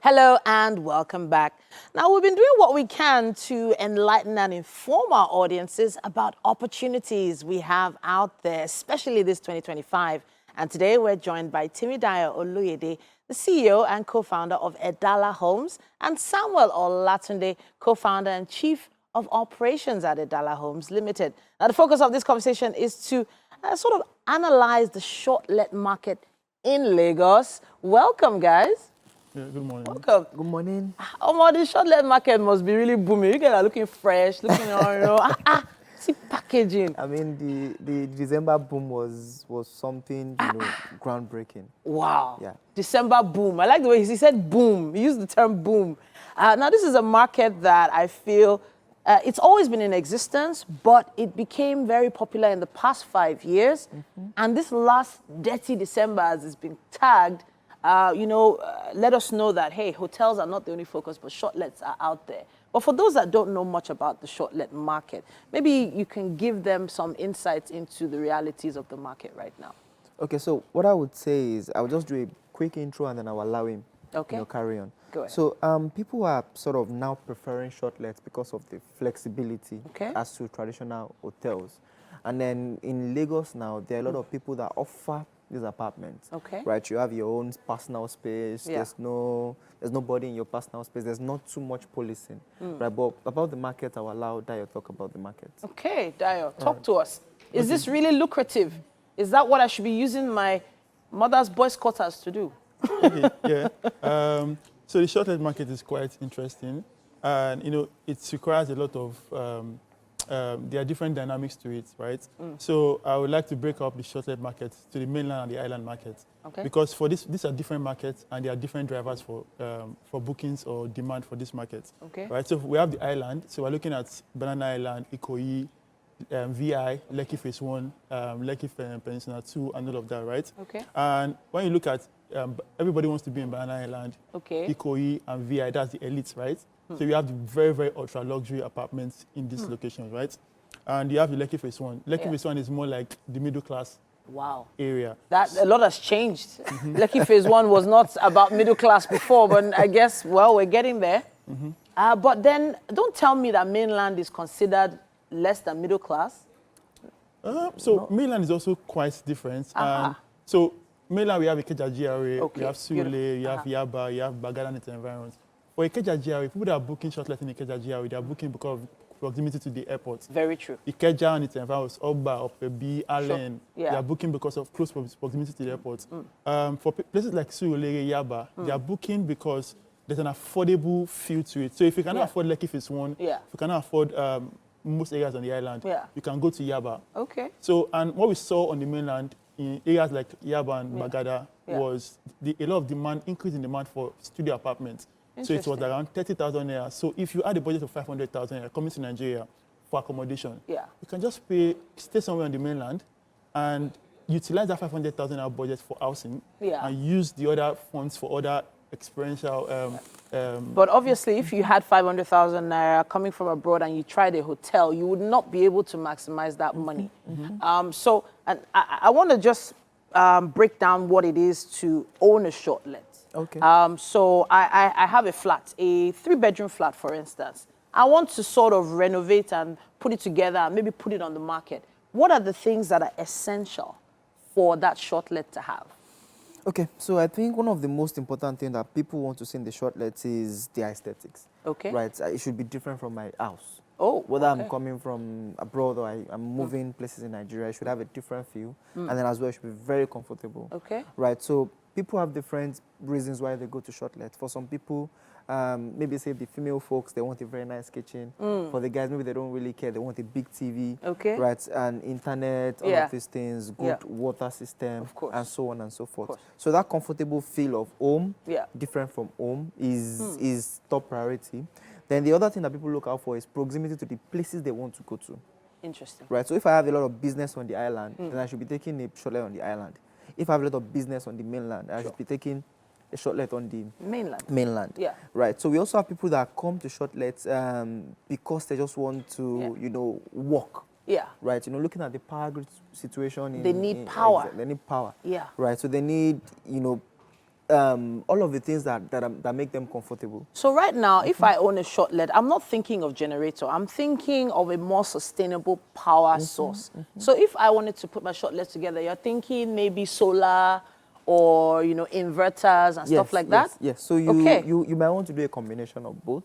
Hello and welcome back. Now, we've been doing what we can to enlighten and inform our audiences about opportunities we have out there, especially this 2025. And today we're joined by Timidayo Oluyede, the CEO and co-founder of Edala Homes, and Samuel Olatunde, co-founder and chief of operations at Edala Homes Limited. Now, the focus of this conversation is to sort of analyze the short-let market in Lagos. Welcome, guys. Yeah, good morning. Welcome. Good morning. The short-let market must be really booming. You guys are looking fresh, looking see packaging. I mean, the December boom was something, groundbreaking. Wow. Yeah. December boom. I like the way he said boom. He used the term boom. Now, this is a market that I feel it's always been in existence, but it became very popular in the past 5 years. And this last dirty December, as it's been tagged, let us know that, hey, hotels are not the only focus, but shortlets are out there. But for those that don't know much about the shortlet market, maybe you can give them some insights into the realities of the market right now. Okay, so what I would say is I'll just do a quick intro and then I'll allow him carry on. Go ahead. So people are sort of now preferring shortlets because of the flexibility as to traditional hotels. And then in Lagos now, there are a lot of people that offer these apartments. Right, you have your own personal space. Yeah. There's nobody in your personal space. There's not too much policing. Right, but about the market, I'll allow Dayo talk about the market. Okay, Dayo, talk to us. Is this really lucrative? Is that what I should be using my mother's boys' quarters to do? Okay, yeah. So the shortlet market is quite interesting, and it requires a lot of. There are different dynamics to it, right? So I would like to break up the shortlet market to the mainland and the island market. Because for these are different markets and there are different drivers for bookings or demand for this market. Right? So we have the island. So we're looking at Banana Island, Ikoyi, VI, Lekki Phase 1, Lekki Peninsula 2, and all of that, right? And when you look at everybody wants to be in Banana Island, Ikoyi, and VI, that's the elites, right? So you have the very, very ultra luxury apartments in these locations, right? And you have the Lekki Phase 1. Lekki Phase 1 is more like the middle class area. That a lot has changed. Lekki Phase 1 was not about middle class before, but I guess, well, we're getting there. But then don't tell me that mainland is considered less than middle class. Mainland is also quite different. And so mainland, we have Ikeja GRA, we have Surulere, you have Yaba, you have Bagada and its environs. For Ikeja GRA, people that are booking shortlet in Ikeja GRA, they are booking because of proximity to the airport. Very true. Ikeja and its environs, Ogba, Opebi, Allen, they are booking because of close proximity to the airport. For places like Surulere, Yaba, they are booking because there's an affordable feel to it. So if you cannot afford Lekki Phase 1, if you cannot afford most areas on the island, you can go to Yaba. So, and what we saw on the mainland in areas like Yaba and Bagada was a lot of demand, increase in demand for studio apartments. So it was around 30,000 naira. So if you had a budget of 500,000 naira coming to Nigeria for accommodation, you can just stay somewhere on the mainland and utilize that 500,000 naira budget for housing and use the other funds for other experiential. But obviously, if you had 500,000 naira coming from abroad and you tried a hotel, you would not be able to maximize that money. So and I want to just break down what it is to own a shortlet. So I have a flat, a 3-bedroom flat, for instance. I want to sort of renovate and put it together and maybe put it on the market. What are the things that are essential for that shortlet to have? Okay, so I think one of the most important things that people want to see in the shortlets is the aesthetics. Right, it should be different from my house. Whether I'm coming from abroad or I'm moving places in Nigeria, it should have a different feel. And then as well, it should be very comfortable. Right, so people have different reasons why they go to shortlet. For some people, maybe say the female folks, they want a very nice kitchen. For the guys, maybe they don't really care. They want a big TV, right? And internet, all of these things, good water system, and so on and so forth. So that comfortable feel of home, different from home, is top priority. Then the other thing that people look out for is proximity to the places they want to go to. Interesting. Right, so if I have a lot of business on the island, then I should be taking a shortlet on the island. If I have a lot of business on the mainland, I should be taking a shortlet on the mainland. Right. So we also have people that come to shortlets because they just want to, walk. Right. Looking at the power grid situation. They need power. They need power. Right. So they need, all of the things that make them comfortable. So right now, if I own a Shortlet, I'm not thinking of generator. I'm thinking of a more sustainable power source. So if I wanted to put my Shortlet together, you're thinking maybe solar or, you know, inverters and stuff like that? Yes. So you might want to do a combination of both.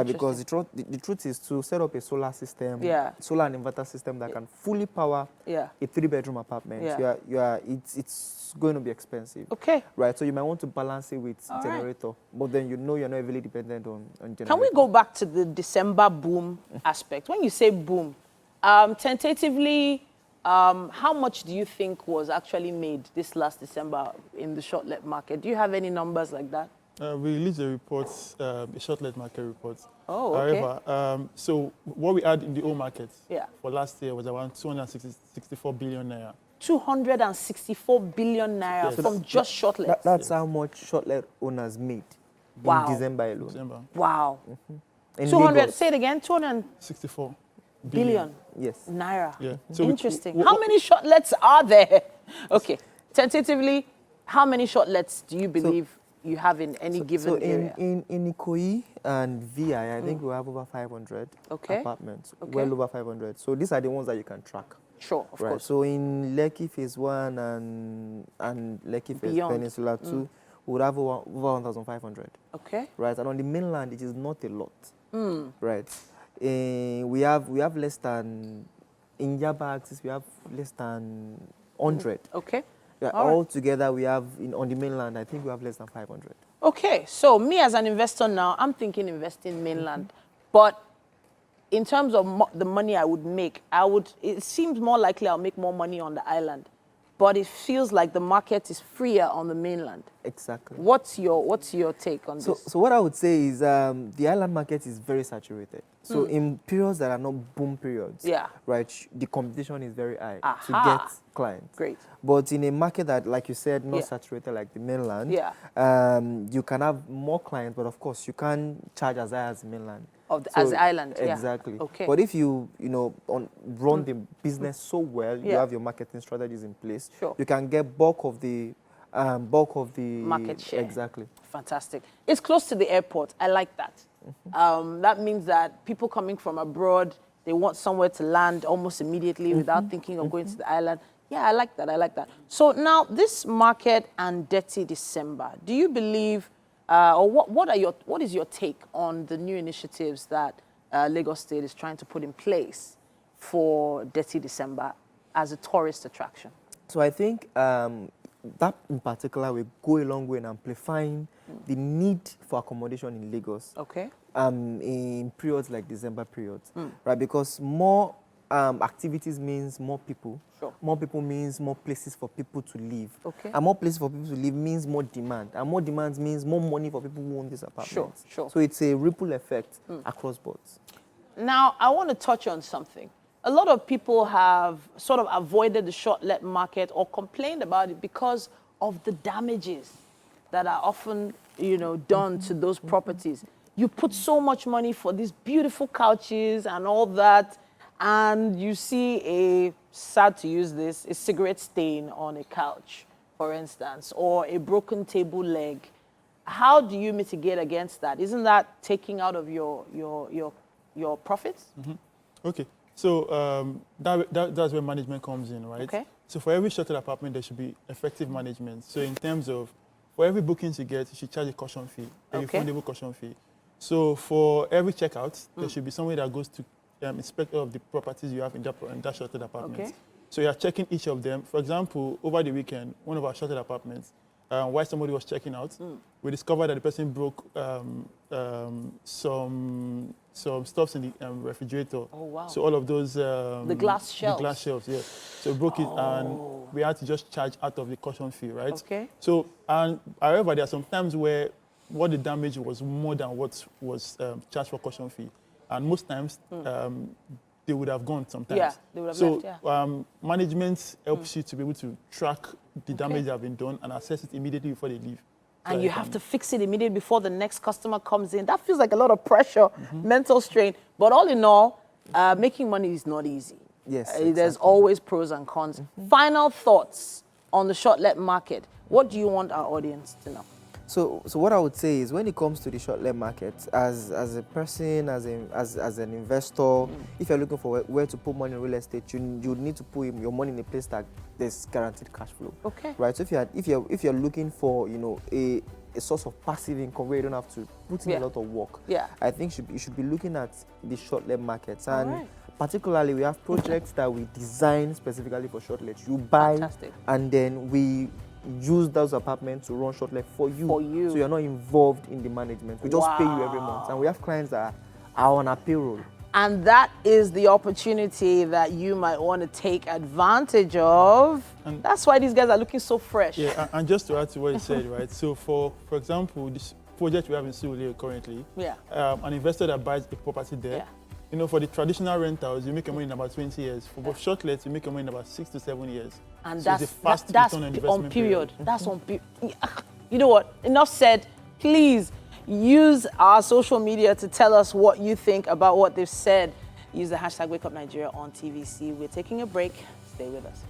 Because the truth is to set up a solar system, solar and inverter system that can fully power a 3-bedroom apartment. It's going to be expensive. Okay. Right. So you might want to balance it with generator, but then you know you're not heavily dependent on generator. Can we go back to the December boom aspect? When you say boom, tentatively, how much do you think was actually made this last December in the Shortlet market? Do you have any numbers like that? We released a report, a Shortlet market report. Oh, okay. However, so what we had in the old market for last year was around 264 billion naira. 264 billion naira from just Shortlet. That's how much Shortlet owners made in December alone. Wow. 200. Say it again. 264 billion. Yes. Naira. Yeah. So interesting. How many Shortlets are there? Okay. Tentatively, how many Shortlets do you believe you have in any given area? In Ikoyi and VI, I think we have over 500 apartments. Well over 500. So these are the ones that you can track. Sure, of course. So in Lekki Phase 1 and Lekki Phase Peninsula 2, we would have over 1,500. Okay. Right. And on the mainland, it is not a lot. Right. We have less than, in Yaba axis, we have less than 100. Okay. All together, we have, on the mainland, I think we have less than 500. Okay. So me as an investor now, I'm thinking investing mainland. But in terms of the money I would make, it seems more likely I'll make more money on the island. But it feels like the market is freer on the mainland. Exactly. What's your take on this? So what I would say is the island market is very saturated. So in periods that are not boom periods, right, the competition is very high to get clients. Great. But in a market that, like you said, not saturated like the mainland, you can have more clients, but of course you can't charge as high as the mainland. As the island, exactly. Okay. But if you run the business so well, you have your marketing strategies in place, you can get bulk of the market share. Exactly. Fantastic. It's close to the airport. I like that. That means that people coming from abroad, they want somewhere to land almost immediately without thinking of going to the island. Yeah, I like that. I like that. So now this market and Dirty December, do you believe, or what is your take on the new initiatives that Lagos State is trying to put in place for Dirty December as a tourist attraction? So I think that in particular will go a long way in amplifying the need for accommodation in Lagos. Okay. In periods like December periods, right? Because more activities means more people. Sure. More people means more places for people to live. Okay. And more places for people to live means more demand. And more demand means more money for people who own these apartments. Sure. So it's a ripple effect across boards. Now, I want to touch on something. A lot of people have sort of avoided the Shortlet market or complained about it because of the damages that are often, done to those properties. You put so much money for these beautiful couches and all that, and you see sad to use this, a cigarette stain on a couch, for instance, or a broken table leg. How do you mitigate against that? Isn't that taking out of your profits? Okay. So that's where management comes in, right? Okay. So for every Shortlet apartment, there should be effective management. So in terms of, for every booking you get, you should charge a caution fee, a refundable caution fee. So for every checkout, there should be somebody that goes to inspect all of the properties you have in that Shortlet apartment. Okay. So you're checking each of them. For example, over the weekend, one of our Shortlet apartments, while somebody was checking out, we discovered that the person broke some stuffs in the refrigerator. Oh, wow. So all of those... the glass shelves. The glass shelves, yeah. So we broke it and we had to just charge out of the caution fee, right? Okay. So, however, there are some times where what the damage was more than what was charged for caution fee. And most times, they would have gone sometimes. Yeah, they would have left, yeah. Management helps you to be able to track the damage that have been done and assess it immediately before they leave. And so you have to fix it immediately before the next customer comes in. That feels like a lot of pressure, mental strain. But all in all, making money is not easy. Yes, There's always pros and cons. Final thoughts on the shortlet market. What do you want our audience to know? So what I would say is when it comes to the shortlet market, as a person, as an investor, if you're looking for where to put money in real estate, you need to put your money in a place that there's guaranteed cash flow. Okay. Right. So if you're looking for a source of passive income where you don't have to put in a lot of work, I think you should be looking at the shortlet markets. And particularly, we have projects that we design specifically for shortlet. You buy, and then we use those apartments to run shortlet for you. So you're not involved in the management. We just pay you every month. And we have clients that are on our payroll. And that is the opportunity that you might want to take advantage of. And that's why these guys are looking so fresh. Yeah, and just to add to what you said, right? So for example, this project we have in Surulere currently, an investor that buys a property there, you know, for the traditional rentals, you make your money in about 20 years. For both shortlets, you make your money in about 6 to 7 years. And so that's on period. That's on period. You know what? Enough said. Please use our social media to tell us what you think about what they've said. Use the hashtag WakeUpNigeria on TVC. We're taking a break. Stay with us.